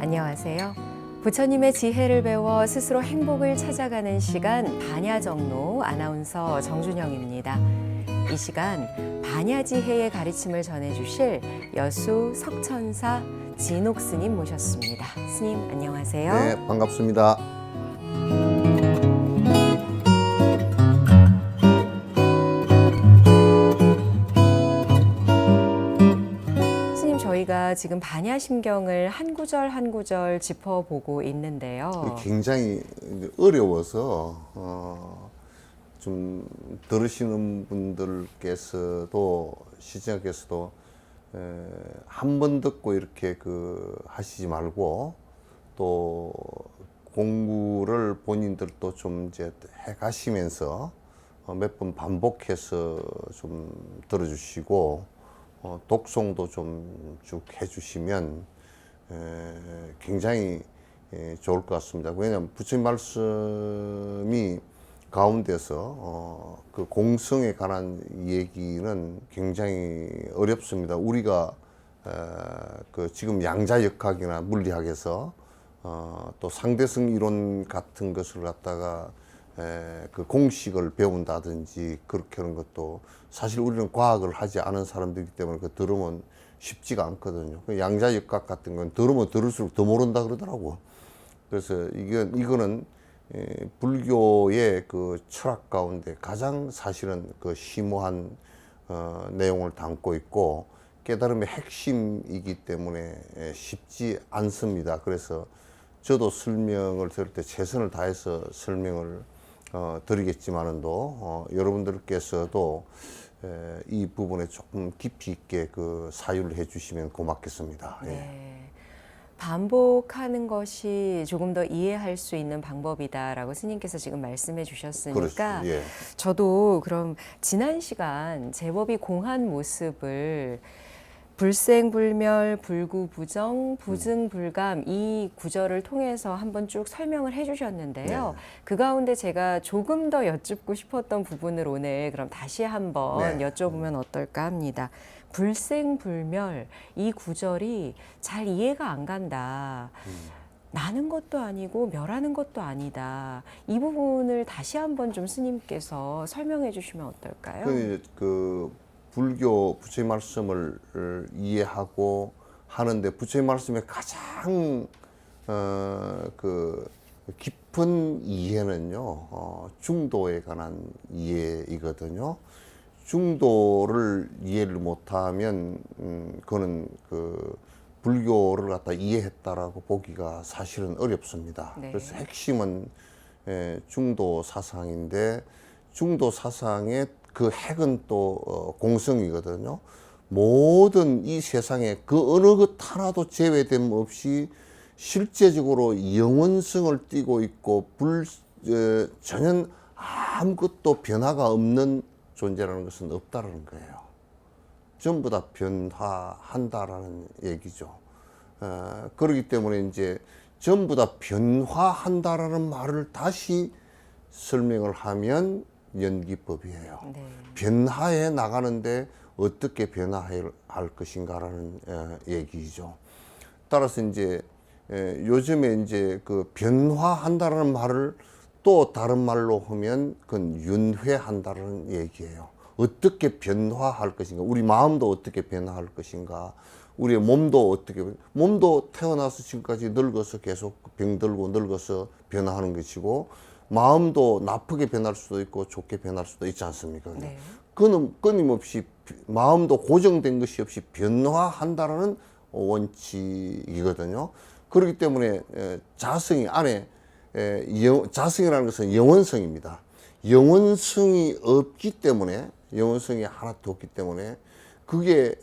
안녕하세요. 부처님의 지혜를 배워 스스로 행복을 찾아가는 시간 반야정로 아나운서 정준영입니다. 이 시간 반야지혜의 가르침을 전해주실 여수 석천사 진옥 스님 모셨습니다. 스님 안녕하세요. 네, 반갑습니다. 스님 저희가 지금 반야심경을 한 구절 한 구절 짚어보고 있는데요. 굉장히 어려워서 좀 들으시는 분들께서도 시청자께서도 한 번 듣고 이렇게 하시지 말고 또 공부를 본인들도 좀 이제 해 가시면서 몇 번 반복해서 좀 들어주시고 독송도 좀 쭉 해주시면 굉장히 좋을 것 같습니다. 왜냐하면 부처님 말씀이 가운데서 그 공성에 관한 얘기는 굉장히 어렵습니다. 우리가 지금 양자역학이나 물리학에서 또 상대성 이론 같은 것을 갖다가 그 공식을 배운다든지 그렇게 하는 것도 사실 우리는 과학을 하지 않은 사람들이기 때문에 그 들으면 쉽지가 않거든요. 그 양자역학 같은 건 들으면 들을수록 더 모른다 그러더라고. 그래서 이거는 불교의 그 철학 가운데 가장 사실은 그 심오한 내용을 담고 있고 깨달음의 핵심이기 때문에 쉽지 않습니다. 그래서 저도 설명을 들을 때 최선을 다해서 설명을 드리겠지만도 여러분들께서도 이 부분에 조금 깊이 있게 그 사유를 해주시면 고맙겠습니다. 네. 예. 반복하는 것이 조금 더 이해할 수 있는 방법이다라고 스님께서 지금 말씀해 주셨으니까 그렇죠. 예. 저도 그럼 지난 시간 제법이 공한 모습을 불생불멸, 불구부정, 부증불감 이 구절을 통해서 한번 쭉 설명을 해주셨는데요. 네. 그 가운데 제가 조금 더 여쭙고 싶었던 부분을 오늘 그럼 다시 한번 네. 여쭤보면 어떨까 합니다. 불생불멸 이 구절이 잘 이해가 안 간다. 나는 것도 아니고 멸하는 것도 아니다. 이 부분을 다시 한번 좀 스님께서 설명해 주시면 어떨까요? 그 불교 부처의 말씀을 이해하고 하는데 부처의 말씀의 가장 그 깊은 이해는요 중도에 관한 이해이거든요. 중도를 이해를 못하면 그거는 그 불교를 갖다 이해했다라고 보기가 사실은 어렵습니다. 네. 그래서 핵심은 중도 사상인데 중도 사상의 그 핵은 또 공성이거든요. 모든 이 세상에 그 어느 것 하나도 제외됨 없이 실제적으로 영원성을 띠고 있고 전혀 아무것도 변화가 없는 존재라는 것은 없다라는 거예요. 전부 다 변화한다라는 얘기죠. 그렇기 때문에 이제 전부 다 변화한다라는 말을 다시 설명을 하면 연기법이에요. 네. 변화해 나가는데 어떻게 변화할 것인가라는 얘기죠. 따라서 이제 요즘에 이제 그 변화한다라는 말을 또 다른 말로 하면 그건 윤회한다는 얘기예요. 어떻게 변화할 것인가, 우리 마음도 어떻게 변화할 것인가, 우리의 몸도 태어나서 지금까지 늙어서 계속 병들고 늙어서 변화하는 것이고 마음도 나쁘게 변할 수도 있고 좋게 변할 수도 있지 않습니까? 네. 그는 끊임없이 마음도 고정된 것이 없이 변화한다라는 원칙이거든요. 그렇기 때문에 자성이 안에 자성이라는 것은 영원성입니다. 영원성이 없기 때문에 영원성이 하나도 없기 때문에 그게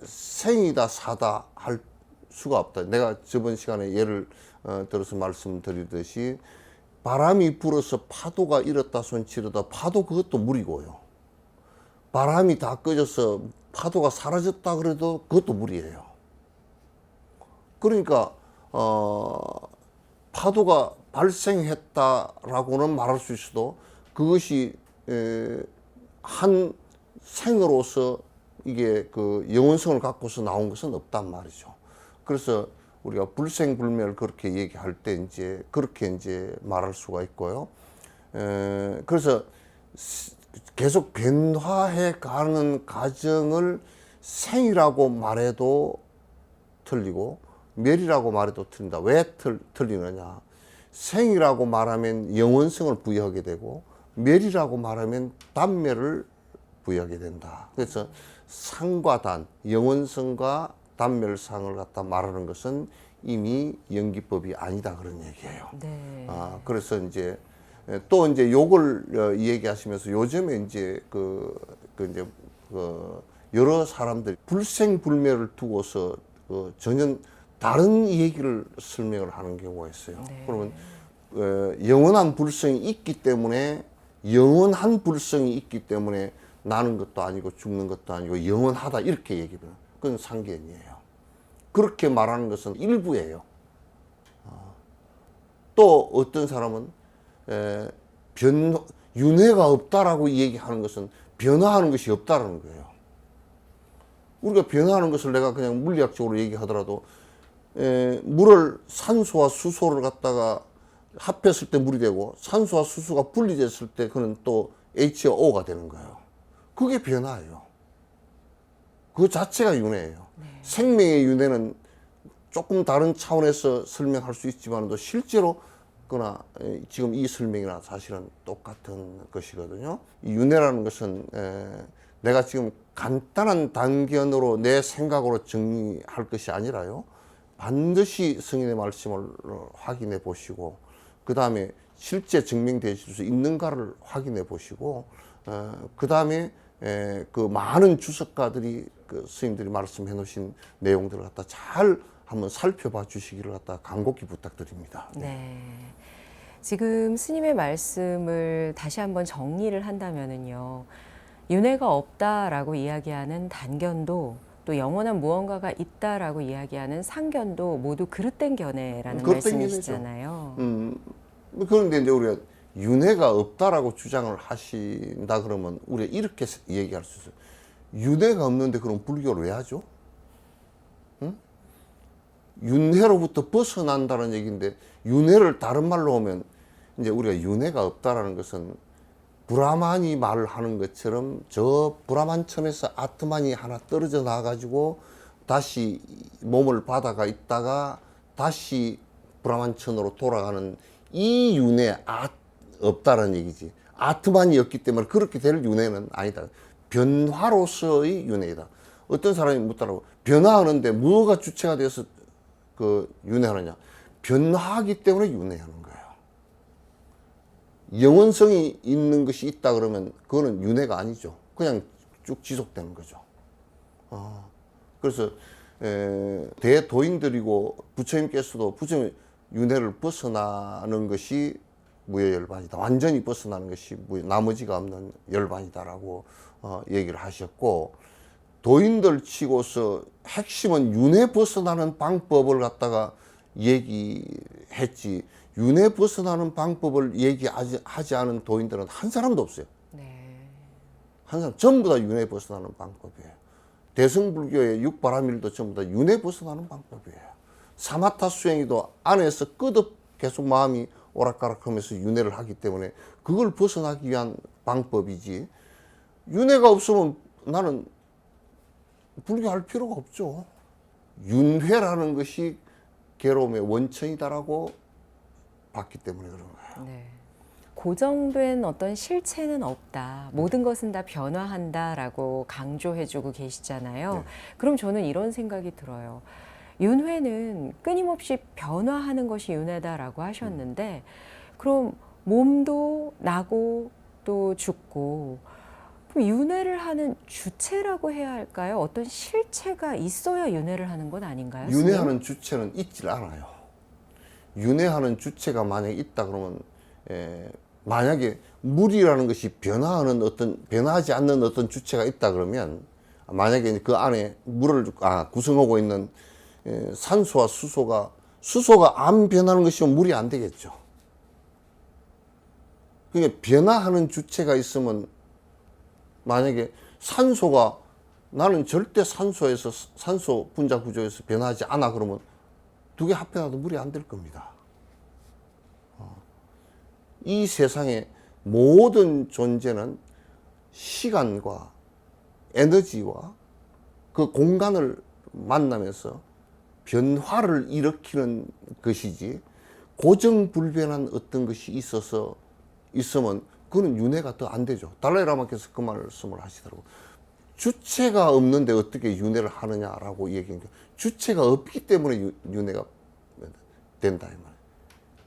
생이다 사다 할 수가 없다. 내가 저번 시간에 예를 들어서 말씀드리듯이 바람이 불어서 파도가 일었다 손치르다 파도 그것도 물이고요. 바람이 다 꺼져서 파도가 사라졌다 그래도 그것도 물이에요. 그러니까 파도가 발생했다라고는 말할 수 있어도 그것이 한 생으로서 이게 그 영원성을 갖고서 나온 것은 없단 말이죠. 그래서 우리가 불생불멸 그렇게 얘기할 때 이제 그렇게 이제 말할 수가 있고요. 그래서 계속 변화해 가는 과정을 생이라고 말해도 틀리고 멸이라고 말해도 틀린다. 왜 틀리느냐? 생이라고 말하면 영원성을 부여하게 되고 멸이라고 말하면 단멸을 부여하게 된다. 그래서 상과 단, 영원성과 단멸상을 갖다 말하는 것은 이미 연기법이 아니다 그런 얘기예요. 네. 그래서 이제 또 이제 요걸 얘기하시면서 요즘에 이제 이제 여러 사람들이 불생불멸을 두고서 전혀 다른 얘기를 설명을 하는 경우가 있어요. 네. 그러면 영원한 불성이 있기 때문에 영원한 불성이 있기 때문에 나는 것도 아니고 죽는 것도 아니고 영원하다 이렇게 얘기해요. 그건 상견이에요. 그렇게 말하는 것은 일부예요. 또 어떤 사람은 윤회가 없다라고 얘기하는 것은 변화하는 것이 없다라는 거예요. 우리가 변화하는 것을 내가 그냥 물리학적으로 얘기하더라도 물을 산소와 수소를 갖다가 합했을 때 물이 되고 산소와 수소가 분리됐을 때 그는 또 H2O가 되는 거예요. 그게 변화예요. 그 자체가 윤회예요. 네. 생명의 윤회는 조금 다른 차원에서 설명할 수 있지만도 실제로 그러나 지금 이 설명이나 사실은 똑같은 것이거든요. 이 윤회라는 것은 내가 지금 간단한 단견으로 내 생각으로 정리할 것이 아니라요. 반드시 성인의 말씀을 확인해 보시고 그 다음에 실제 증명되실 수 있는가를 확인해 보시고 그 다음에 그 많은 주석가들이 그 스님들이 말씀해 놓으신 내용들을 갖다 잘 한번 살펴봐 주시기를 갖다 간곡히 부탁드립니다. 네. 지금 스님의 말씀을 다시 한번 정리를 한다면은요. 윤회가 없다라고 이야기하는 단견도 또 영원한 무언가가 있다라고 이야기하는 상견도 모두 그릇된 견해라는 그릇된 말씀이시잖아요. 그런데 이제 우리가 윤회가 없다라고 주장을 하신다 그러면 우리가 이렇게 얘기할 수 있어요. 윤회가 없는데 그럼 불교를 왜 하죠? 응? 윤회로부터 벗어난다는 얘기인데 윤회를 다른 말로 하면 이제 우리가 윤회가 없다라는 것은 브라만이 말을 하는 것처럼 저 브라만천에서 아트만이 하나 떨어져 나가지고 다시 몸을 받아가 있다가 다시 브라만천으로 돌아가는 이 윤회 없다는 얘기지. 아트만이 없기 때문에 그렇게 될 윤회는 아니다. 변화로서의 윤회이다. 어떤 사람이 묻더라고. 변화하는데 뭐가 주체가 돼서 그 윤회하느냐. 변화하기 때문에 윤회하는 거예요. 영원성이 있는 것이 있다 그러면 그거는 윤회가 아니죠. 그냥 쭉 지속되는 거죠. 그래서 대도인들이고 부처님께서도 부처님 윤회를 벗어나는 것이 무여열반이다. 완전히 벗어나는 것이 나머지가 없는 열반이다라고 얘기를 하셨고 도인들 치고서 핵심은 윤회 벗어나는 방법을 갖다가 얘기했지 윤회 벗어나는 방법을 얘기하지 않은 도인들은 한 사람도 없어요. 네. 한 사람 전부 다 윤회 벗어나는 방법이에요. 대승불교의 육바라밀도 전부 다 윤회 벗어나는 방법이에요. 사마타 수행이도 안에서 끄덕 계속 마음이 오락가락하면서 윤회를 하기 때문에 그걸 벗어나기 위한 방법이지 윤회가 없으면 나는 불교할 필요가 없죠. 윤회라는 것이 괴로움의 원천이다라고 봤기 때문에 그런 거예요. 네. 고정된 어떤 실체는 없다. 모든 것은 다 변화한다라고 강조해주고 계시잖아요. 네. 그럼 저는 이런 생각이 들어요. 윤회는 끊임없이 변화하는 것이 윤회다라고 하셨는데, 그럼 몸도 나고 또 죽고, 그럼 윤회를 하는 주체라고 해야 할까요? 어떤 실체가 있어야 윤회를 하는 건 아닌가요? 윤회하는 주체는 있질 않아요. 윤회하는 주체가 만약에 있다 그러면 만약에 물이라는 것이 변화하지 않는 어떤 주체가 있다 그러면 만약에 그 안에 물을 구성하고 있는 산소와 수소가 안 변하는 것이면 물이 안 되겠죠. 그러니까 변화하는 주체가 있으면 만약에 나는 절대 산소 분자 구조에서 변하지 않아 그러면 두 개 합해놔도 물이 안 될 겁니다. 이 세상의 모든 존재는 시간과 에너지와 그 공간을 만나면서 변화를 일으키는 것이지, 고정불변한 어떤 것이 있으면 그거는 윤회가 더 안 되죠. 달라이라마께서 그 말씀을 하시더라고요. 주체가 없는데 어떻게 윤회를 하느냐라고 얘기하니까, 주체가 없기 때문에 윤회가 된다 이 말이에요.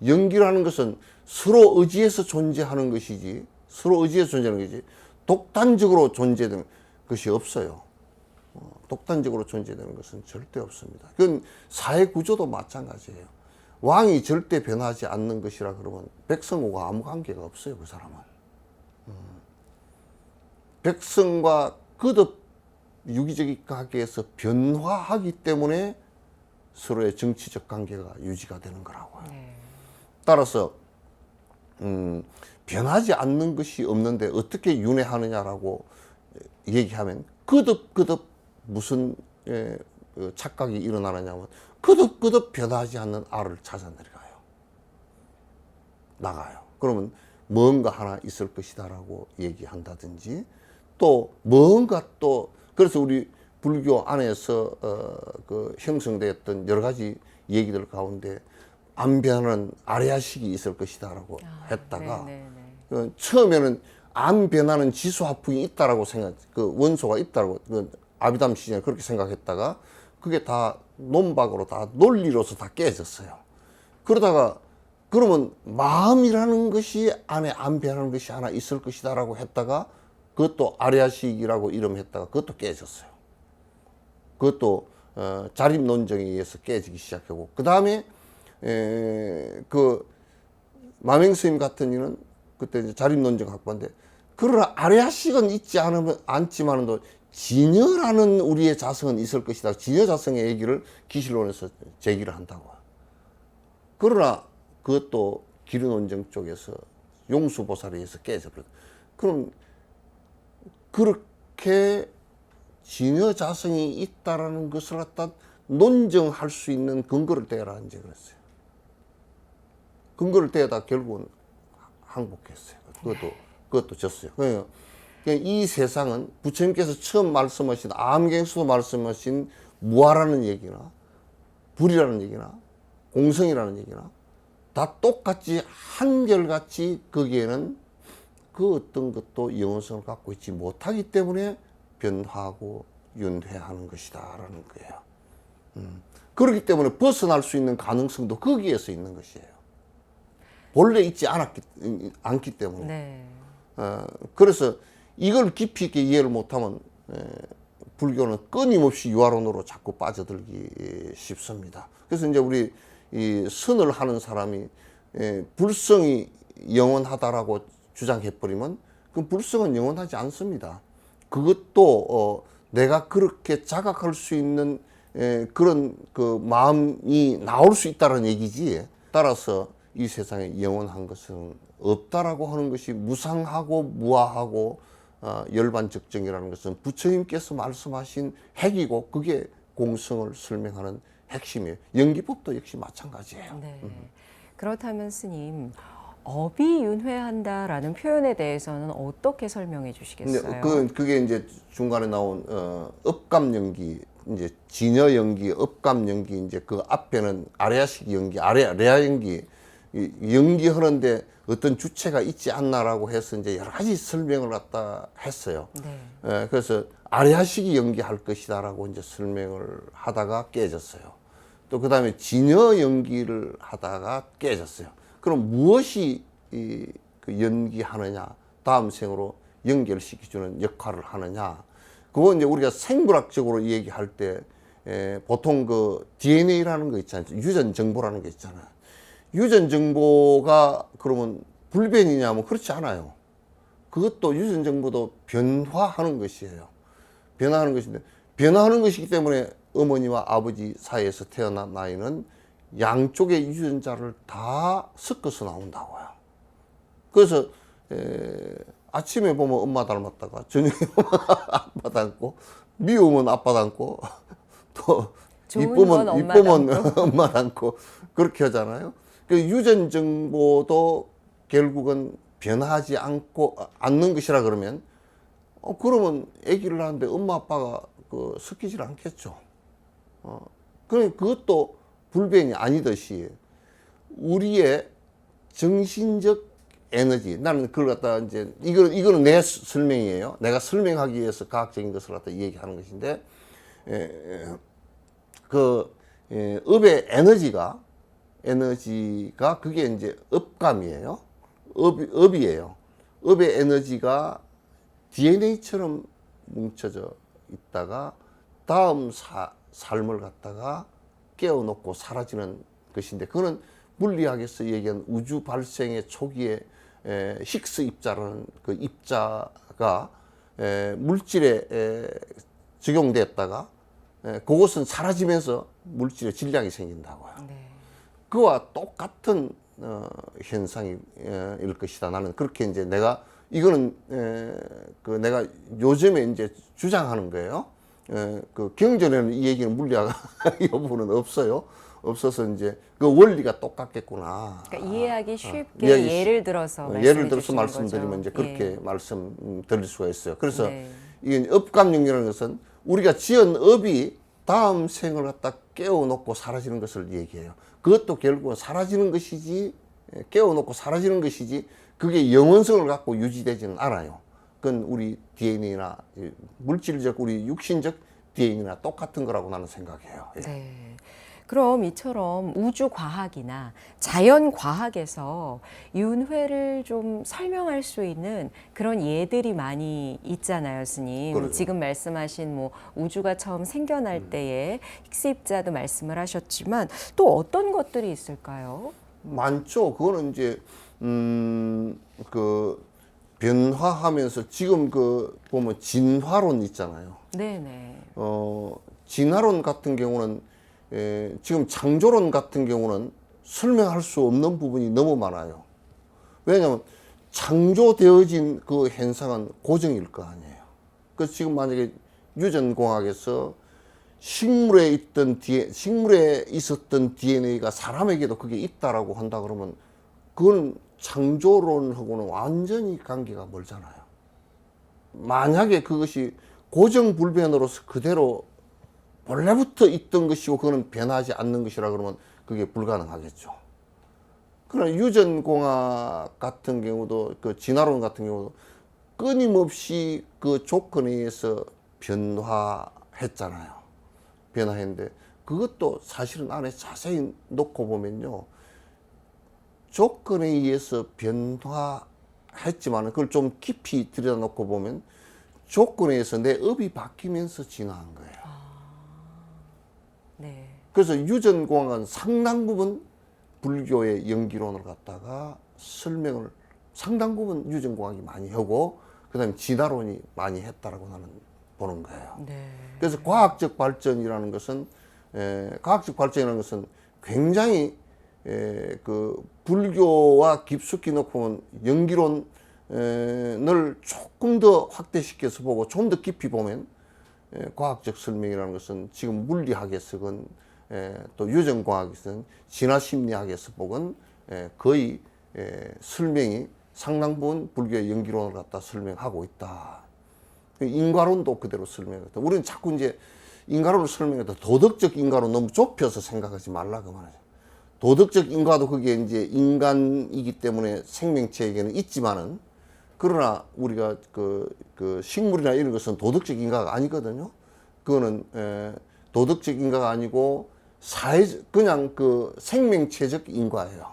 연기라는 것은 서로 의지해서 존재하는 것이지, 서로 의지해서 존재하는 것이지 독단적으로 존재되는 것이 없어요. 독단적으로 존재되는 것은 절대 없습니다. 그건 사회 구조도 마찬가지예요. 왕이 절대 변하지 않는 것이라 그러면 백성과 아무 관계가 없어요, 그 사람은. 백성과 거듭 유기적 관계에서 변화하기 때문에 서로의 정치적 관계가 유지가 되는 거라고요. 따라서 변하지 않는 것이 없는데 어떻게 윤회하느냐라고 얘기하면, 거듭 무슨 착각이 일어나느냐면, 거듭 변하지 않는 알을 찾아 나가요. 그러면 뭔가 하나 있을 것이다라고 얘기한다든지, 또 뭔가 또, 그래서 우리 불교 안에서 그 형성되었던 여러 가지 얘기들 가운데 안 변하는 아래야식이 있을 것이다라고 했다가, 처음에는 안 변하는 지수화풍이 있다라고 그 원소가 있다라고, 그 아비담 시즌에 그렇게 생각했다가 그게 다 논박으로, 다 논리로서 다 깨졌어요. 그러다가 그러면 마음이라는 것이 안에 안 변하는 것이 하나 있을 것이다라고 했다가, 그것도 아리아식이라고 이름했다가 그것도 깨졌어요. 그것도 자립 논정에 의해서 깨지기 시작하고, 그 다음에 그 마맹스님 같은 이는 그때 이제 자립 논정 학파인데, 그러나 아리아식은 있지 않지만도 진여라는 우리의 자성은 있을 것이다. 진여 자성의 얘기를 기실론에서 제기를 한다고. 그러나 그것도 기르논정 쪽에서 용수보살에 의해서 깨져버렸다. 그럼 그렇게 진여 자성이 있다라는 것을 갖다 논정할 수 있는 근거를 대라 이제 그랬어요. 근거를 대다 결국은 항복했어요. 그것도 졌어요. 그러니까 이 세상은 부처님께서 처음 말씀하신, 암경수도 말씀하신 무아라는 얘기나 불이라는 얘기나 공성이라는 얘기나 다 똑같이 한결같이 거기에는 그 어떤 것도 영원성을 갖고 있지 못하기 때문에 변화하고 윤회하는 것이다라는 거예요. 그렇기 때문에 벗어날 수 있는 가능성도 거기에서 있는 것이에요. 본래 있지 않기 때문에. 그래서 이걸 깊이 있게 이해를 못하면 불교는 끊임없이 유아론으로 자꾸 빠져들기 쉽습니다. 그래서 이제 우리 이 선을 하는 사람이 불성이 영원하다라고 주장해버리면 그 불성은 영원하지 않습니다. 그것도 내가 그렇게 자각할 수 있는 그런 그 마음이 나올 수 있다는 얘기지, 따라서 이 세상에 영원한 것은 없다라고 하는 것이 무상하고 무아하고 열반적정이라는 것은 부처님께서 말씀하신 핵이고, 그게 공성을 설명하는 핵심이에요. 연기법도 역시 마찬가지예요. 그렇다면 스님, 업이 윤회한다라는 표현에 대해서는 어떻게 설명해 주시겠어요? 그게 이제 중간에 나온 업감연기, 이제 진여연기, 업감연기, 이제 그 앞에는 아레아식 연기, 레아 연기, 연기하는데 어떤 주체가 있지 않나라고 해서 이제 여러 가지 설명을 갖다 했어요. 그래서 아레아식이 연기할 것이다라고 이제 설명을 하다가 깨졌어요. 또 그 다음에 진여 연기를 하다가 깨졌어요. 그럼 무엇이 그 연기하느냐, 다음 생으로 연결시켜주는 역할을 하느냐, 그거 이제 우리가 생물학적으로 얘기할 때 보통 그 DNA라는 거 있잖아요. 유전 정보라는 게 있잖아요. 유전 정보가 그러면 불변이냐면 그렇지 않아요. 그것도 유전 정보도 변화하는 것이에요. 변화하는 것인데, 변화하는 것이기 때문에 어머니와 아버지 사이에서 태어난 아이는 양쪽의 유전자를 다 섞어서 나온다고요. 그래서 아침에 보면 엄마 닮았다가 저녁에 보면 아빠 닮고, 미우면 아빠 닮고, 또 좋은 건 엄마 이쁘면 닮고. 엄마 닮고 그렇게 하잖아요. 그 유전 정보도 결국은 변하지 않는 것이라 그러면 그러면 아기를 낳는데 엄마 아빠가 섞이질 않겠죠. 그러니 그것도 불변이 아니듯이 우리의 정신적 에너지, 나는 그걸 갖다 이제 이거는 내 설명이에요. 내가 설명하기 위해서 과학적인 것을 갖다 얘기하는 것인데 업의 에너지가 그게 이제 업감이에요. 업이에요. 업의 에너지가 DNA처럼 뭉쳐져 있다가 다음 삶을 갖다가 깨워놓고 사라지는 것인데, 그거는 물리학에서 얘기한 우주 발생의 초기에 히그스 입자라는 그 입자가 물질에 적용됐다가 그것은 사라지면서 물질의 질량이 생긴다고요. 네. 그와 똑같은 현상일 것이다. 나는 그렇게 이제 이거는 내가 요즘에 이제 주장하는 거예요. 그 경전에는 이 얘기는 물리학 여부는 없어서 이제 그 원리가 똑같겠구나. 그러니까 이해하기 쉽게 예를 들어서 말씀드리면 이제 그렇게 말씀드릴 수가 있어요. 그래서 네. 이게 업감령이라는 것은 우리가 지은 업이 다음 생을 갖다 깨워놓고 사라지는 것을 얘기해요. 그것도 결국은 사라지는 것이지, 깨워놓고 사라지는 것이지, 그게 영원성을 갖고 유지되지는 않아요. 그건 우리 DNA나 물질적, 우리 육신적 DNA나 똑같은 거라고 나는 생각해요. 예. 네. 그럼 이처럼 우주 과학이나 자연 과학에서 윤회를 좀 설명할 수 있는 그런 예들이 많이 있잖아요, 스님. 그러죠. 지금 말씀하신 뭐 우주가 처음 생겨날 때의 힉스 입자도 말씀을 하셨지만 또 어떤 것들이 있을까요? 많죠. 그거는 이제 그 변화하면서 지금 보면 진화론 있잖아요. 네네. 진화론 같은 경우는 지금 창조론 같은 경우는 설명할 수 없는 부분이 너무 많아요. 왜냐하면 창조되어진 그 현상은 고정일 거 아니에요. 그래서 지금 만약에 유전공학에서 식물에 있었던 DNA가 사람에게도 그게 있다라고 한다 그러면 그건 창조론하고는 완전히 관계가 멀잖아요. 만약에 그것이 고정불변으로서 그대로 원래부터 있던 것이고 그거는 변하지 않는 것이라 그러면 그게 불가능하겠죠. 그러나 유전공학 같은 경우도 그 진화론 같은 경우도 끊임없이 그 조건에 의해서 변화했잖아요. 변화했는데 그것도 사실은 안에 자세히 놓고 보면요, 조건에 의해서 변화했지만 그걸 좀 깊이 들여다놓고 보면 조건에 의해서 내 업이 바뀌면서 진화한 거예요. 네. 그래서 유전공학은 상당 부분 불교의 연기론을 갖다가 설명을 상당 부분 유전공학이 많이 하고 그다음에 진화론이 많이 했다라고 나는 보는 거예요. 네. 그래서 과학적 발전이라는 것은 굉장히 그 불교와 깊숙이 놓고 보면 연기론을 조금 더 확대시켜서 보고 좀 더 깊이 보면 과학적 설명이라는 것은 지금 물리학에서건 또 유전공학에서는 진화심리학에서 보건 거의 설명이 상당 부분 불교의 연기론을 갖다 설명하고 있다. 인과론도 그대로 설명했다. 우리는 자꾸 이제 인과론을 설명했다. 도덕적 인과론 너무 좁혀서 생각하지 말라 그 말이죠. 도덕적 인과도 그게 이제 인간이기 때문에 생명체에게는 있지만은, 그러나 우리가 그 식물이나 이런 것은 도덕적 인과가 아니거든요. 그거는 도덕적 인과가 아니고 그냥 그 생명체적 인과예요.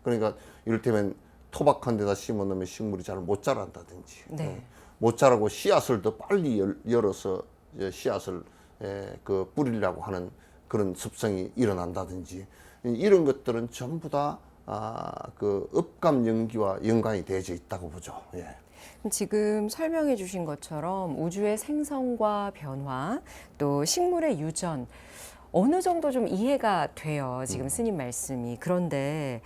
그러니까 이를테면 토박 한 데다 심어 놓으면 식물이 잘 못 자란다든지, 네. 못 자라고 씨앗을 더 빨리 열어서 이제 씨앗을 그 뿌리려고 하는 그런 습성이 일어난다든지, 이런 것들은 전부 다 그 업감 연기와 연관이 되어져 있다고 보죠. 예. 지금 설명해 주신 것처럼 우주의 생성과 변화, 또 식물의 유전, 어느 정도 좀 이해가 돼요. 지금 스님 말씀이. 그런데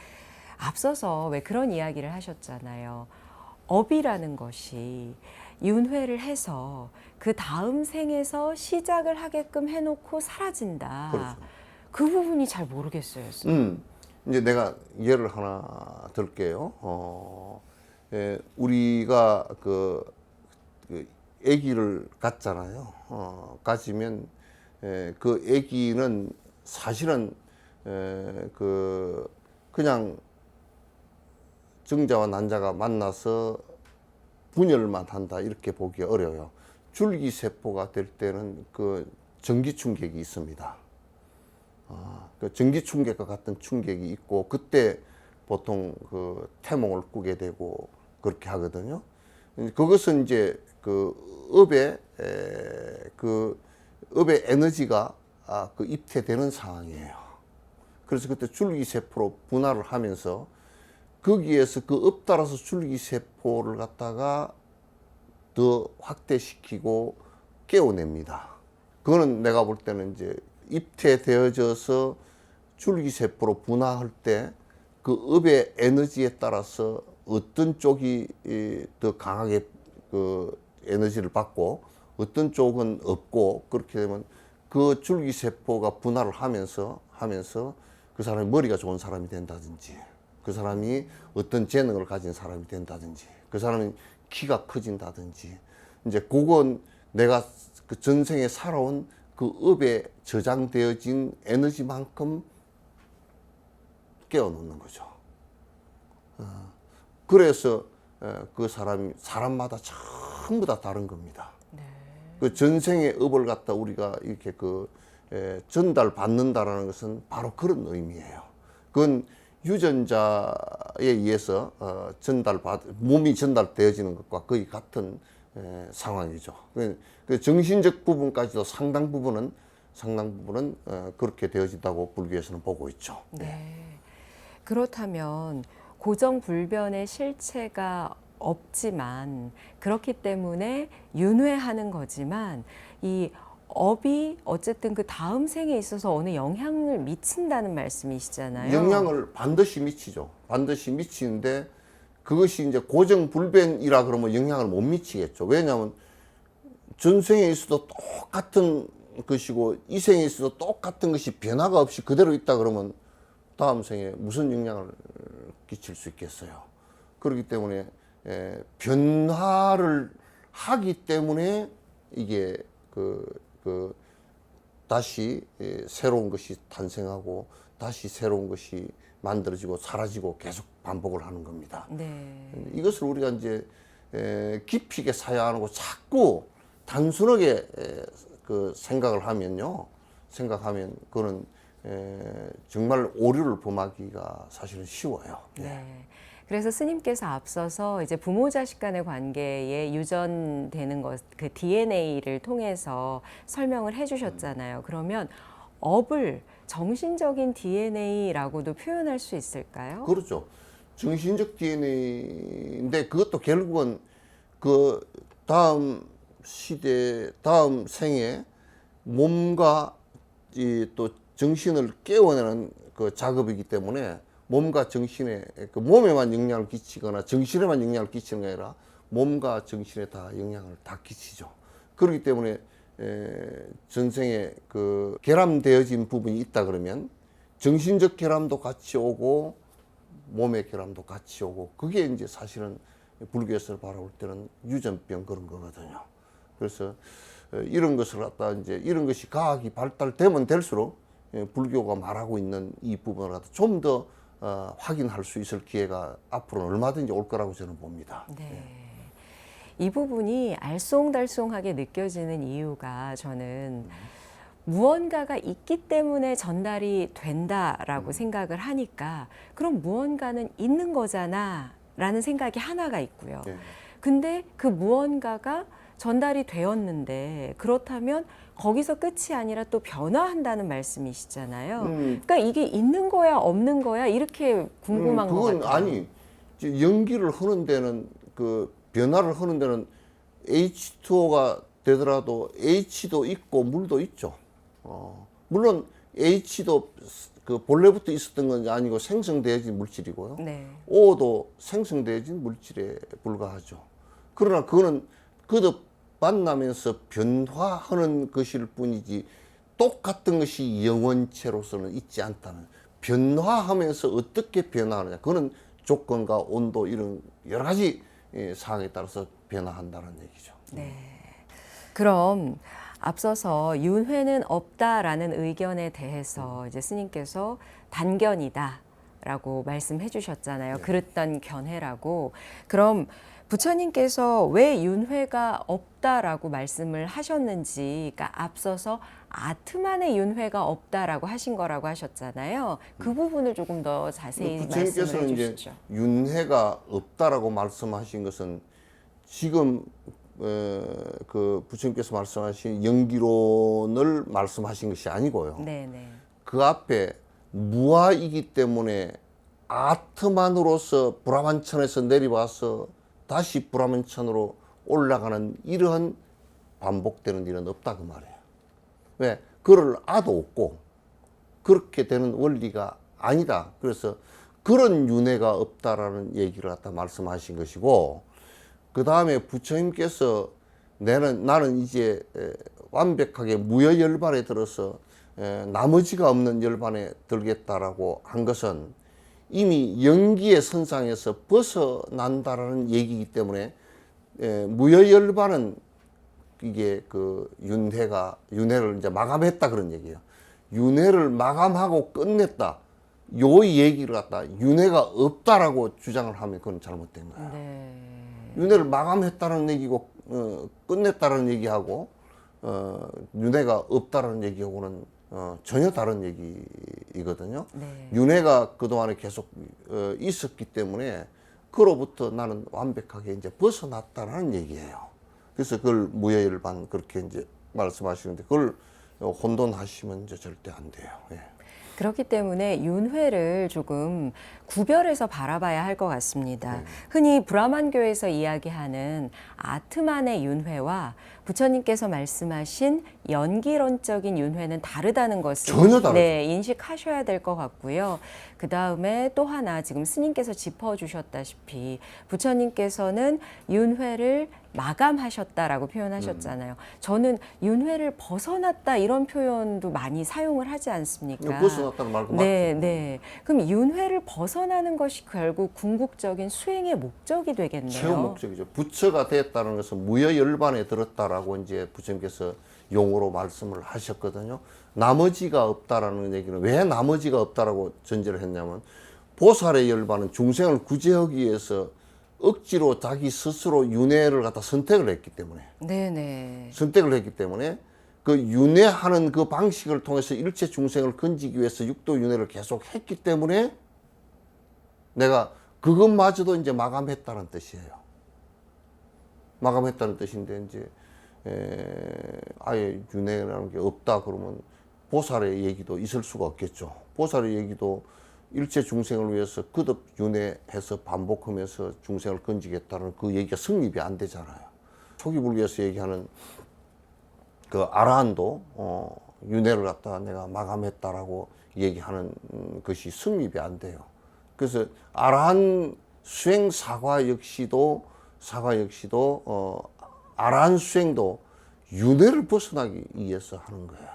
앞서서 왜 그런 이야기를 하셨잖아요. 업이라는 것이 윤회를 해서 그 다음 생에서 시작을 하게끔 해놓고 사라진다. 그렇죠. 그 부분이 잘 모르겠어요. 선생님. 이제 내가 예를 하나 들게요. 우리가 그 아기를 갖잖아요. 가지면 그 아기는 사실은 그냥 정자와 난자가 만나서 분열만 한다 이렇게 보기 어려워요. 줄기세포가 될 때는 그 전기 충격이 있습니다. 그 전기 충격과 같은 충격이 있고 그때 보통 그 태몽을 꾸게 되고 그렇게 하거든요. 그것은 이제 그 업의 에너지가 그 입퇴되는 상황이에요. 그래서 그때 줄기세포로 분할을 하면서 거기에서 그 업 따라서 줄기세포를 갖다가 더 확대시키고 깨워냅니다. 그거는 내가 볼 때는 이제 입퇴되어져서 줄기세포로 분화할 때 그 업의 에너지에 따라서 어떤 쪽이 더 강하게 그 에너지를 받고 어떤 쪽은 없고 그렇게 되면 그 줄기세포가 분할을 하면서 그 사람이 머리가 좋은 사람이 된다든지 그 사람이 어떤 재능을 가진 사람이 된다든지 그 사람이 키가 커진다든지 이제 그건 내가 그 전생에 살아온 그 업에 저장되어진 에너지만큼 깨워놓는 거죠. 그래서 그 사람마다 전부 다 다른 겁니다. 네. 그 전생의 업을 갖다 우리가 이렇게 전달 받는다라는 것은 바로 그런 의미예요. 그건 유전자에 의해서 몸이 전달되어지는 것과 거의 같은 상황이죠. 그 정신적 부분까지도 상당 부분은 그렇게 되어진다고 불교에서는 보고 있죠. 네. 그렇다면 고정불변의 실체가 없지만 그렇기 때문에 윤회하는 거지만 이 업이 어쨌든 그 다음 생에 있어서 어느 영향을 미친다는 말씀이시잖아요. 영향을 반드시 미치죠. 반드시 미치는데 그것이 이제 고정불변이라 그러면 영향을 못 미치겠죠. 왜냐하면 전생에 있어도 똑같은 것이고 이 생에 있어도 똑같은 것이 변화가 없이 그대로 있다 그러면 다음 생에 무슨 영향을 끼칠 수 있겠어요. 그렇기 때문에 변화를 하기 때문에 이게 다시 새로운 것이 탄생하고 다시 새로운 것이 만들어지고 사라지고 계속 반복을 하는 겁니다. 네. 이것을 우리가 이제 깊이 있게 사야 하고 자꾸 단순하게 생각을 하면요. 생각하면 그거는 정말 오류를 범하기가 사실은 쉬워요. 네. 그래서 스님께서 앞서서 이제 부모 자식 간의 관계에 유전되는 것, 그 DNA를 통해서 설명을 해주셨잖아요. 그러면 업을 정신적인 DNA라고도 표현할 수 있을까요? 그렇죠. 정신적 DNA인데 그것도 결국은 그 다음 시대, 다음 생에 몸과 또 정신을 깨워내는 그 작업이기 때문에 몸과 정신에 그 몸에만 영향을 끼치거나 정신에만 영향을 끼치는 게 아니라 몸과 정신에 다 영향을 다 끼치죠. 그렇기 때문에 전생에 그 결함되어진 부분이 있다 그러면 정신적 결함도 같이 오고 몸의 결함도 같이 오고 그게 이제 사실은 불교에서 바라볼 때는 유전병 그런 거거든요. 그래서 이런 것을 갖다 이제 이런 것이 과학이 발달되면 될수록 불교가 말하고 있는 이 부분을 갖다 좀 더 확인할 수 있을 기회가 앞으로는 얼마든지 올 거라고 저는 봅니다. 네. 이 부분이 알쏭달쏭하게 느껴지는 이유가 저는 무언가가 있기 때문에 전달이 된다라고 생각을 하니까 그럼 무언가는 있는 거잖아 라는 생각이 하나가 있고요. 네. 근데 그 무언가가 전달이 되었는데 그렇다면 거기서 끝이 아니라 또 변화한다는 말씀이시잖아요. 그러니까 이게 있는 거야 없는 거야 이렇게 궁금한 것 그건 같아요. 아니 연기를 하는 데는 그 변화를 하는 데는 H2O가 되더라도 H도 있고 물도 있죠. 물론 H도 그 본래부터 있었던 건 아니고 생성되어진 물질이고요. 네. O도 생성되어진 물질에 불과하죠. 그러나 그거는 거듭 만나면서 변화하는 것일 뿐이지 똑같은 것이 영원체로서는 있지 않다는, 변화하면서 어떻게 변화하느냐, 그는 조건과 온도 이런 여러 가지 상황에 따라서 변화한다는 얘기죠. 네. 그럼 앞서서 윤회는 없다라는 의견에 대해서 이제 스님께서 단견이다라고 말씀해 주셨잖아요. 그릇단 견해라고. 그럼 부처님께서 왜 윤회가 없다라고 말씀을 하셨는지, 그러니까 앞서서 아트만의 윤회가 없다라고 하신 거라고 하셨잖아요. 그 부분을 조금 더 자세히 말씀을 부처님께서는 이제 해주시죠. 윤회가 없다라고 말씀하신 것은 지금 그 부처님께서 말씀하신 연기론을 말씀하신 것이 아니고요. 네네. 그 앞에 무아이기 때문에 아트만으로서 브라만천에서 내려와서 다시 브라만천으로 올라가는 이러한 반복되는 일은 없다 그 말이에요. 왜? 그럴 아도 없고 그렇게 되는 원리가 아니다. 그래서 그런 윤회가 없다라는 얘기를 갖다 말씀하신 것이고, 그 다음에 부처님께서 나는 이제 완벽하게 무여열반에 들어서 나머지가 없는 열반에 들겠다라고 한 것은 이미 연기의 선상에서 벗어난다라는 얘기이기 때문에 무여열반은 이게 그 윤회를 이제 마감했다 그런 얘기예요. 윤회를 마감하고 끝냈다. 요 얘기를 갖다 윤회가 없다라고 주장을 하면 그건 잘못된 거야. 네. 윤회를 마감했다는 얘기고 끝냈다는 얘기하고 윤회가 없다라는 얘기하고는 전혀 다른 얘기이거든요. 네. 윤회가 그동안에 계속 있었기 때문에 그로부터 나는 완벽하게 이제 벗어났다라는 얘기예요. 그래서 그걸 무여열반 그렇게 이제 말씀하시는데 그걸 혼돈하시면 이제 절대 안 돼요. 예. 그렇기 때문에 윤회를 조금 구별해서 바라봐야 할 것 같습니다. 흔히 브라만교에서 이야기하는 아트만의 윤회와 부처님께서 말씀하신 연기론적인 윤회는 다르다는 것을 전혀 다르죠. 네, 인식하셔야 될 것 같고요. 그 다음에 또 하나 지금 스님께서 짚어주셨다시피 부처님께서는 윤회를 마감하셨다라고 표현하셨잖아요. 저는 윤회를 벗어났다 이런 표현도 많이 사용을 하지 않습니까? 벗어났다는 말도 네, 맞죠. 네. 그럼 윤회를 벗어나는 것이 결국 궁극적인 수행의 목적이 되겠네요. 최후 목적이죠. 부처가 됐다는 것은 무여열반에 들었다라고 이제 부처님께서 용어로 말씀을 하셨거든요. 나머지가 없다라는 얘기는 왜 나머지가 없다라고 전제를 했냐면 보살의 열반은 중생을 구제하기 위해서 억지로 자기 스스로 윤회를 갖다 선택을 했기 때문에 네네. 선택을 했기 때문에 그 윤회하는 그 방식을 통해서 일체 중생을 건지기 위해서 육도 윤회를 계속 했기 때문에 내가 그것마저도 이제 마감했다는 뜻이에요. 마감했다는 뜻인데 이제 아예 윤회라는 게 없다 그러면 보살의 얘기도 있을 수가 없겠죠. 보살의 얘기도 일체 중생을 위해서 거듭 윤회해서 반복하면서 중생을 건지겠다는 그 얘기가 성립이 안 되잖아요. 초기 불교에서 얘기하는 그 아라한도 윤회를 갖다 내가 마감했다라고 얘기하는 것이 성립이 안 돼요. 그래서 아라한 수행 사과 역시도 아라한 수행도 윤회를 벗어나기 위해서 하는 거예요.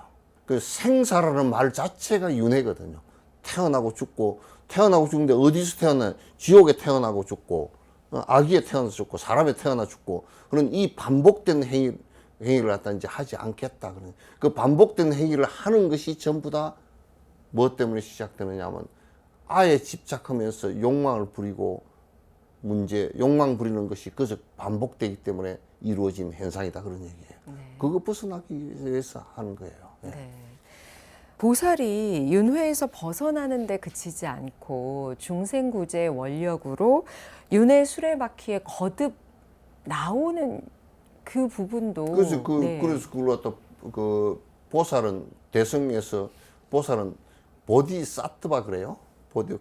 그 생사라는 말 자체가 윤회거든요. 태어나고 죽는데 어디서 태어나? 지옥에 태어나고 죽고, 아기에 태어나서 죽고, 사람에 태어나 죽고, 그런 이 반복된 행위를 갖다 이제 하지 않겠다. 그 반복된 행위를 하는 것이 전부 다 무엇 때문에 시작되느냐 하면 아예 집착하면서 욕망을 부리고 욕망 부리는 것이 그저 반복되기 때문에 이루어진 현상이다. 그런 얘기예요. 네. 그거 벗어나기 위해서 하는 거예요. 예. 네. 보살이 윤회에서 벗어나는 데 그치지 않고 중생구제의 원력으로 윤회 수레바퀴에 거듭 나오는 그 부분도 그래서 네. 그래서 그걸 갖다 그 보살은 대성에서 보살은 보디사트바 그래요.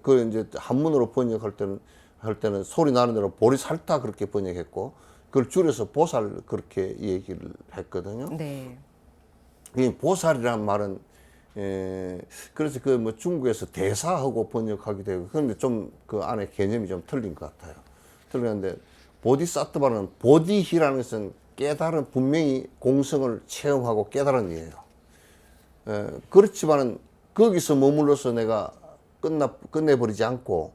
그 이제 한문으로 번역할 때는 소리 나는 대로 보리살타 그렇게 번역했고 그걸 줄여서 보살 그렇게 얘기를 했거든요. 네. 이 보살이란 말은 그래서 그 뭐 중국에서 대사하고 번역하기도 하고 그런데 좀 그 안에 개념이 좀 틀린 것 같아요. 틀렸는데 보디사트바는 보디히라는 것은 깨달은, 분명히 공성을 체험하고 깨달은 이에요. 그렇지만은 거기서 머물러서 내가 끝내버리지 않고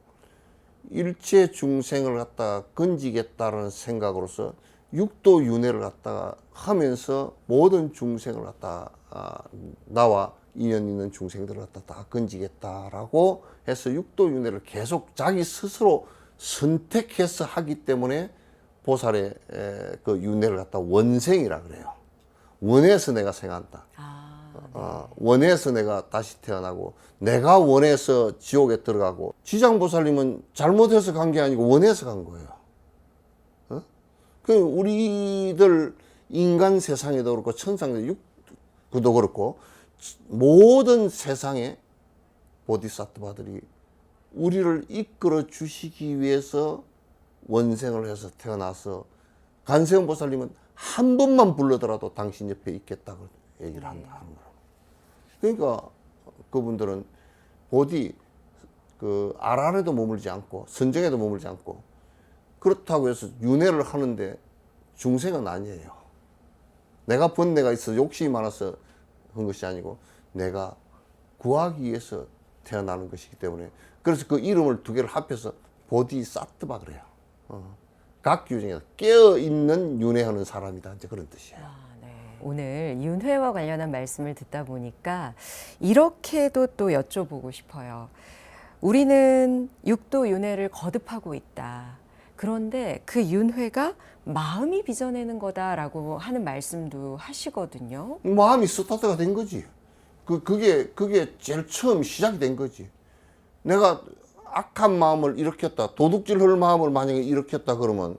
일체 중생을 갖다가 건지겠다라는 생각으로서 육도윤회를 갖다가 하면서 모든 중생을 갖다가 나와 인연 있는 중생들을 갖다가 다 건지겠다라고 해서 육도윤회를 계속 자기 스스로 선택해서 하기 때문에 보살의 그 윤회를 갖다가 원생이라 그래요. 원해서 내가 생한다. 원해서 내가 다시 태어나고 내가 원해서 지옥에 들어가고, 지장보살님은 잘못해서 간 게 아니고 원해서 간 거예요. 그 우리들 인간 세상에도 그렇고 천상도 그도 그렇고 모든 세상의 보디사트바들이 우리를 이끌어 주시기 위해서 원생을 해서 태어나서, 간세음 보살님은 한 번만 불러더라도 당신 옆에 있겠다고 얘기를 한다 하는 거예요. 그러니까 그분들은 보디 그 아란에도 머물지 않고 선정에도 머물지 않고, 그렇다고 해서 윤회를 하는데 중생은 아니에요. 내가 번뇌가 있어 욕심이 많아서 한 것이 아니고 내가 구하기 위해서 태어나는 것이기 때문에, 그래서 그 이름을 두 개를 합해서 보디사트바 그래요. 각 유중에서 깨어있는 윤회하는 사람이다, 이제 그런 뜻이에요. 오늘 윤회와 관련한 말씀을 듣다 보니까 이렇게도 또 여쭤보고 싶어요. 우리는 육도 윤회를 거듭하고 있다. 그런데 그 윤회가 마음이 빚어내는 거다라고 하는 말씀도 하시거든요. 마음이 스타트가 된 거지. 그게 제일 처음 시작이 된 거지. 내가 악한 마음을 일으켰다, 도둑질 할 마음을 만약에 일으켰다 그러면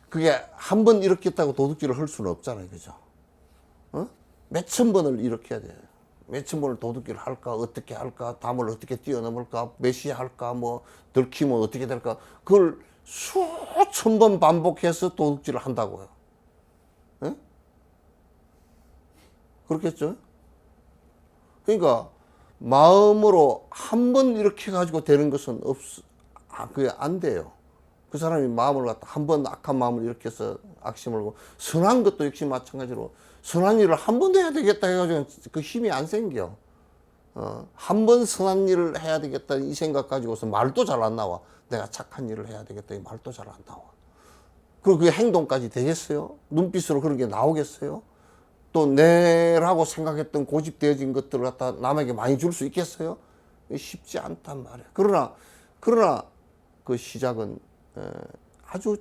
그게 한 번 일으켰다고 도둑질을 할 수는 없잖아요. 그죠? 몇천 번을 일으켜야 돼. 몇천 번을 도둑질을 할까, 어떻게 할까, 담을 어떻게 뛰어넘을까, 메시할까, 뭐 들키면 어떻게 될까, 그걸 수천 번 반복해서 도둑질을 한다고요. 그렇겠죠? 그러니까 마음으로 한 번 이렇게 가지고 되는 것은 그게 안 돼요. 그 사람이 마음을 갖다 한 번 악한 마음을 일으켜서 악심을 하고, 선한 것도 역시 마찬가지로 선한 일을 한 번도 해야 되겠다 해가지고 그 힘이 안 생겨. 한 번 선한 일을 해야 되겠다 이 생각 가지고서 말도 잘 안 나와. 내가 착한 일을 해야 되겠다 이 말도 잘 안 나와. 그리고 그게 행동까지 되겠어요? 눈빛으로 그런 게 나오겠어요? 또 내라고 생각했던 고집되어진 것들을 갖다 남에게 많이 줄 수 있겠어요? 쉽지 않단 말이에요. 그러나 그 시작은 아주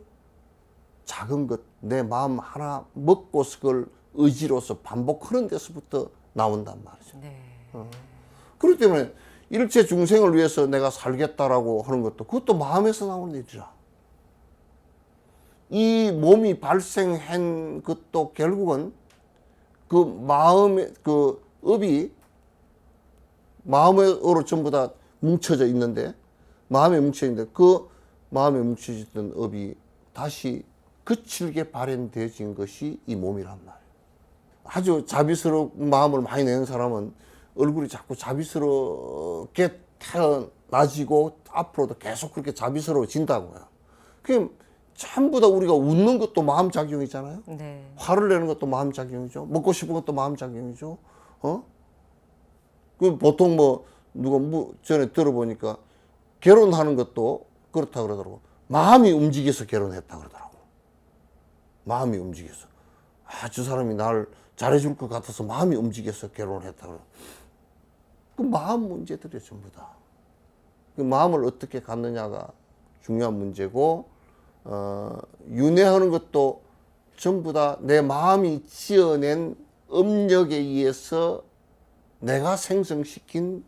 작은 것, 내 마음 하나 먹고서 그걸 의지로서 반복하는 데서부터 나온단 말이죠. 네. 그렇기 때문에 일체 중생을 위해서 내가 살겠다라고 하는 것도 그것도 마음에서 나오는 일이라. 이 몸이 발생한 것도 결국은 그 마음의 그 업이 마음으로 전부 다 뭉쳐져 있는데, 마음에 뭉쳐 있는데 그 마음에 뭉쳐졌던 업이 다시 거칠게 발현되어진 것이 이 몸이란 말이에요. 아주 자비스러운 마음을 많이 내는 사람은 얼굴이 자꾸 자비스럽게 태어나지고 앞으로도 계속 그렇게 자비스러워진다고요. 그게 전부 다 우리가 웃는 것도 마음작용이잖아요. 네. 화를 내는 것도 마음작용이죠. 먹고 싶은 것도 마음작용이죠. 그 보통 뭐 누가 전에 들어보니까 결혼하는 것도 그렇다 그러더라고. 마음이 움직여서 결혼했다 그러더라고. 마음이 움직여서. 저 사람이 나를 잘해줄 것 같아서 마음이 움직여서 결혼을 했다 그러고. 그 마음 문제들이에요, 전부 다. 그 마음을 어떻게 갖느냐가 중요한 문제고, 윤회하는 것도 전부 다 내 마음이 지어낸 업력에 의해서 내가 생성시킨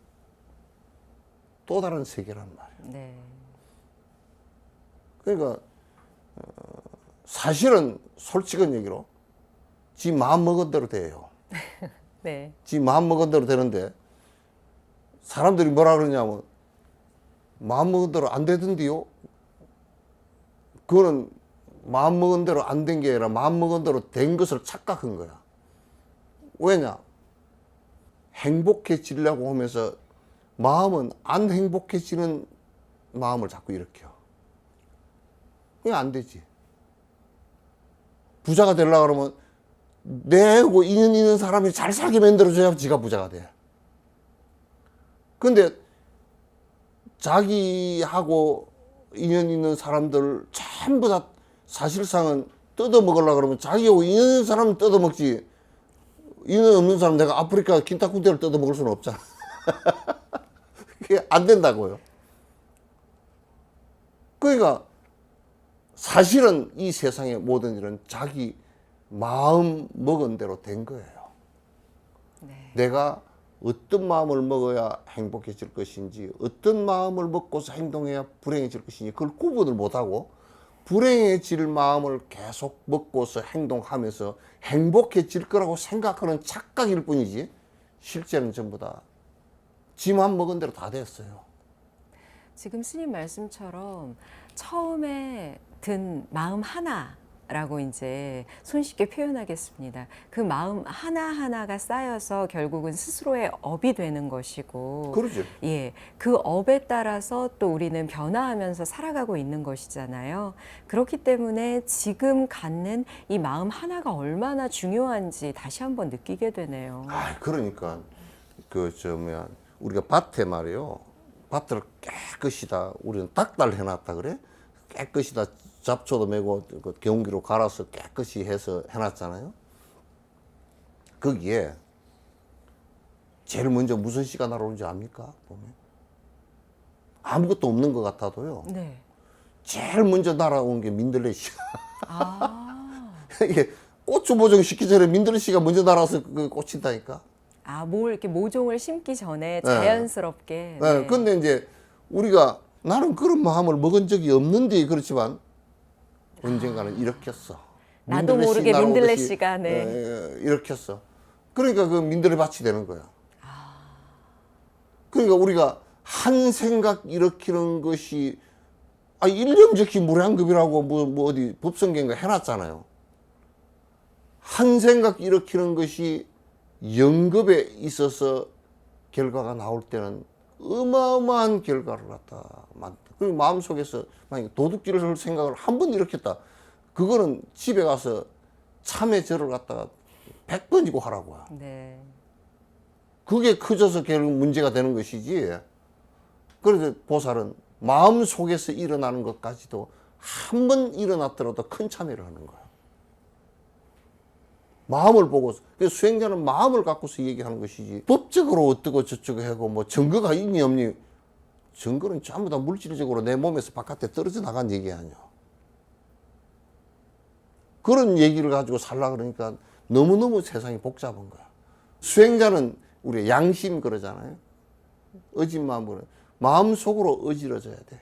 또 다른 세계란 말이에요. 네. 그러니까 사실은 솔직한 얘기로 지 마음 먹은 대로 돼요. 네. 지 마음 먹은 대로 되는데 사람들이 뭐라 그러냐면 마음 먹은 대로 안 되던데요. 그거는 마음 먹은 대로 안 된 게 아니라 마음 먹은 대로 된 것을 착각한 거야. 왜냐? 행복해지려고 하면서 마음은 안 행복해지는 마음을 자꾸 일으켜. 그게 안 되지. 부자가 되려고 그러면 내하고 인연 있는 사람이 잘 살게 만들어줘야 지가 부자가 돼. 근데 자기하고 인연 있는 사람들 전부 다 사실상은 뜯어먹으려고 그러면 자기하고 인연 있는 사람은 뜯어먹지, 인연 없는 사람 내가 아프리카 킨타쿤테를 뜯어먹을 수는 없잖아. 그게 안 된다고요. 그러니까 사실은 이 세상의 모든 일은 자기 마음 먹은 대로 된 거예요. 네. 내가 어떤 마음을 먹어야 행복해질 것인지, 어떤 마음을 먹고서 행동해야 불행해질 것인지 그걸 구분을 못하고 불행해질 마음을 계속 먹고서 행동하면서 행복해질 거라고 생각하는 착각일 뿐이지 실제는 전부 다 지 마음 먹은 대로 다 됐어요. 지금 스님 말씀처럼 처음에 든 마음 하나라고 이제 손쉽게 표현하겠습니다. 그 마음 하나하나가 쌓여서 결국은 스스로의 업이 되는 것이고, 그러죠. 예, 그 업에 따라서 또 우리는 변화하면서 살아가고 있는 것이잖아요. 그렇기 때문에 지금 갖는 이 마음 하나가 얼마나 중요한지 다시 한번 느끼게 되네요. 아, 그러니까 우리가 밭에 말이요, 밭을 깨끗이 다 우리는 닭달 해놨다 그래. 깨끗이 다 잡초도 메고 그 경운기로 갈아서 깨끗이 해서 해놨잖아요. 거기에 제일 먼저 무슨 씨가 날아오는지 압니까? 보면 아무것도 없는 것 같아도요, 네. 제일 먼저 날아온 게 민들레씨야. 아, 이게 고추 보정 시키기 전에 민들레씨가 먼저 날아서 그 꽂힌다니까. 뭘 이렇게 모종을 심기 전에 자연스럽게. 네. 네. 근데 이제 우리가 나는 그런 마음을 먹은 적이 없는데 그렇지만 언젠가는 일으켰어. 나도 모르게 민들레씨가 네. 일으켰어. 그러니까 그 민들레밭이 되는 거야. 그러니까 우리가 한 생각 일으키는 것이 일념적히 무량급이라고 뭐 어디 법성계인가 해놨잖아요. 한 생각 일으키는 것이 영급에 있어서 결과가 나올 때는 어마어마한 결과를 갖다 만든다. 그리고 마음속에서 만약에 도둑질을 할 생각을 한 번 일으켰다. 그거는 집에 가서 참회 절을 갖다가 100번이고 하라고요. 네. 그게 커져서 결국 문제가 되는 것이지. 그래서 보살은 마음 속에서 일어나는 것까지도 한 번 일어났더라도 큰 참회를 하는 거야. 마음을 보고, 그래서 수행자는 마음을 갖고서 얘기하는 것이지, 법적으로 어떻고 저쩌고 하고, 뭐, 증거가 있니, 없니? 증거는 전부 다 물질적으로 내 몸에서 바깥에 떨어져 나간 얘기 아니야. 그런 얘기를 가지고 살라 그러니까 너무너무 세상이 복잡한 거야. 수행자는 우리 양심 그러잖아요. 어진 마음으로, 마음속으로 어지러져야 돼.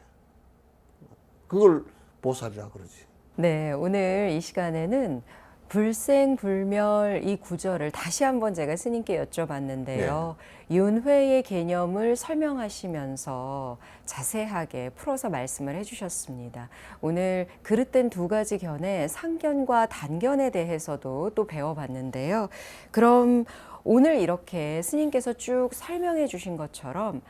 그걸 보살이라 그러지. 네, 오늘 이 시간에는 불생불멸 이 구절을 다시 한번 제가 스님께 여쭤봤는데요. 윤회의 개념을 설명하시면서 자세하게 풀어서 말씀을 해주셨습니다. 오늘 그릇된 두 가지 견해, 상견과 단견에 대해서도 또 배워봤는데요. 그럼 오늘 이렇게 스님께서 쭉 설명해 주신 것처럼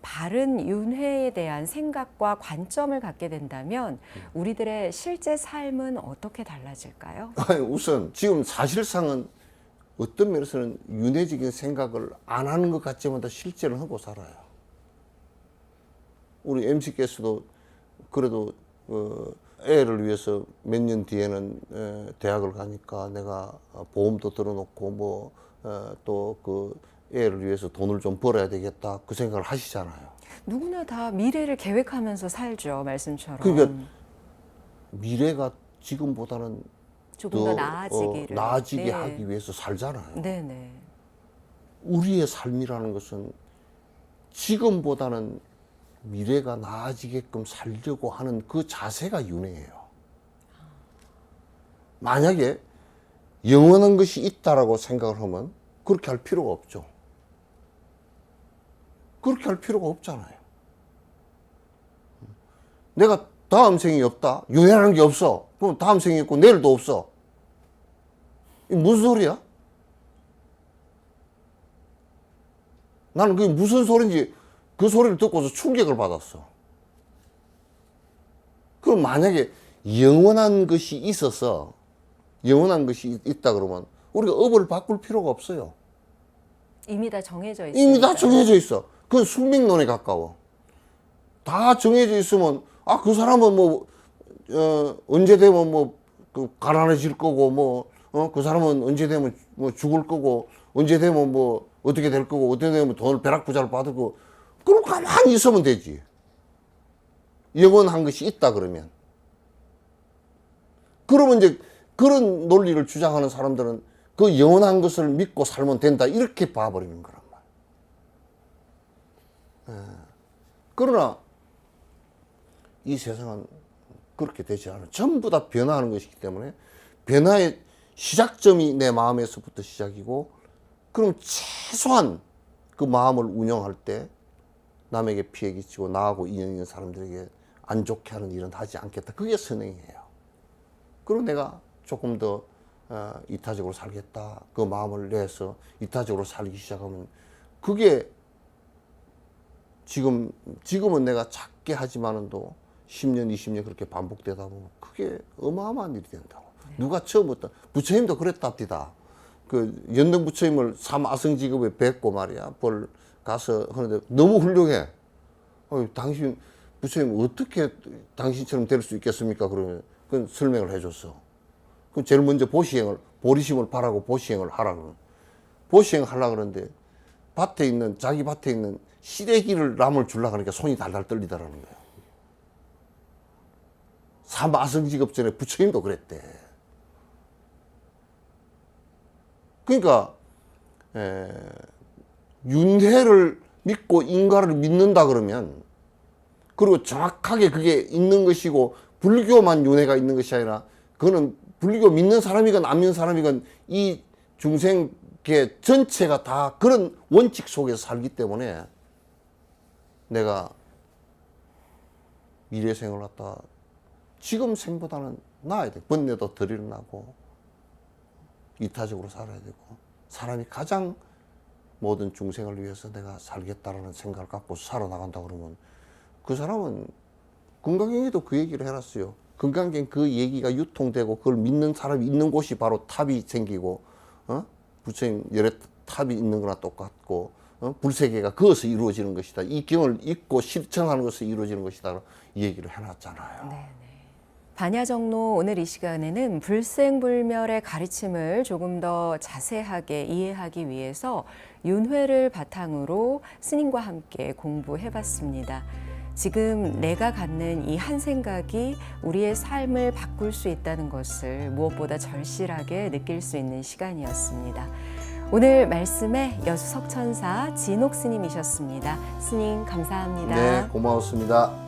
바른 윤회에 대한 생각과 관점을 갖게 된다면 우리들의 실제 삶은 어떻게 달라질까요? 우선 지금 사실상은 어떤 면에서는 윤회적인 생각을 안 하는 것 같지만 실제는 하고 살아요. 우리 MC께서도 그래도 애를 위해서 몇 년 뒤에는 대학을 가니까 내가 보험도 들어놓고 또 그 애를 위해서 돈을 좀 벌어야 되겠다 그 생각을 하시잖아요. 누구나 다 미래를 계획하면서 살죠, 말씀처럼. 그러니까 미래가 지금보다는 조금 더 나아지기를. 나아지게 네. 하기 위해서 살잖아요. 네네. 우리의 삶이라는 것은 지금보다는 미래가 나아지게끔 살려고 하는 그 자세가 윤회예요. 만약에 영원한 것이 있다라고 생각을 하면 그렇게 할 필요가 없죠. 그렇게 할 필요가 없잖아요. 내가 다음 생이 없다? 윤회라는 게 없어. 그럼 다음 생이 있고 내일도 없어. 이게 무슨 소리야? 나는 그게 무슨 소리인지 그 소리를 듣고서 충격을 받았어. 그럼 만약에 영원한 것이 있어서 영원한 것이 있다 그러면 우리가 업을 바꿀 필요가 없어요. 이미 다 정해져 있으니까. 이미 다 정해져 있어. 그건 숙명론에 가까워. 다 정해져 있으면 그 사람은 뭐 언제 되면 그 가난해질 거고 그 사람은 언제 되면 뭐 죽을 거고 언제 되면 뭐 어떻게 될 거고 어떻게 되면 돈을 벼락부자를 받을 거고 그럼 가만히 있으면 되지. 영원한 것이 있다 그러면. 그러면 이제 그런 논리를 주장하는 사람들은 그 영원한 것을 믿고 살면 된다 이렇게 봐버리는 거란 말이야. 그러나 이 세상은 그렇게 되지 않아. 전부 다 변화하는 것이기 때문에 변화의 시작점이 내 마음에서부터 시작이고 그럼 최소한 그 마음을 운영할 때 남에게 피해 끼치고 나하고 인연 있는 사람들에게 안 좋게 하는 일은 하지 않겠다. 그게 선행이에요. 그리고 내가 조금 더 이타적으로 살겠다. 그 마음을 내서 이타적으로 살기 시작하면 그게 지금은 내가 작게 하지만은 또 10년, 20년 그렇게 반복되다 보면 그게 어마어마한 일이 된다고. 네. 누가 처음부터 부처님도 그랬답니다. 그 연등 부처님을 삼아승직업에 뵙고 말이야. 벌 가서 하는데 너무 훌륭해. 당신 부처님 어떻게 당신처럼 될 수 있겠습니까? 그러면 그건 설명을 해줬어. 그럼 제일 먼저 보리심을 바라고 보시행을 하라 그러는. 보시행을 하려고 그러는데 자기 밭에 있는 시래기를 남을 주려고 하니까 손이 달달 떨리더라는 거야. 삼아승직업 전에 부처님도 그랬대. 그러니까 윤회를 믿고 인과를 믿는다 그러면 그리고 정확하게 그게 있는 것이고 불교만 윤회가 있는 것이 아니라 그거는 불교 믿는 사람이건 안 믿는 사람이건 이 중생계 전체가 다 그런 원칙 속에서 살기 때문에 내가 미래 생을 갖다 지금 생보다는 나아야 돼. 번뇌도 덜 일어나고 이타적으로 살아야 되고 사람이 가장 모든 중생을 위해서 내가 살겠다라는 생각을 갖고 살아나간다 그러면 그 사람은 금강경에도 그 얘기를 해놨어요. 금강경 그 얘기가 유통되고 그걸 믿는 사람이 있는 곳이 바로 탑이 생기고 부처님 열애 탑이 있는 거나 똑같고 불세계가 그것이 이루어지는 것이다. 이 경을 읽고 실천하는 것이 이루어지는 것이다. 이 얘기를 해놨잖아요. 네네. 반야정로 오늘 이 시간에는 불생불멸의 가르침을 조금 더 자세하게 이해하기 위해서 윤회를 바탕으로 스님과 함께 공부해봤습니다. 지금 내가 갖는 이 한 생각이 우리의 삶을 바꿀 수 있다는 것을 무엇보다 절실하게 느낄 수 있는 시간이었습니다. 오늘 말씀에 여수석천사 진옥 스님이셨습니다. 스님 감사합니다. 네, 고마웠습니다.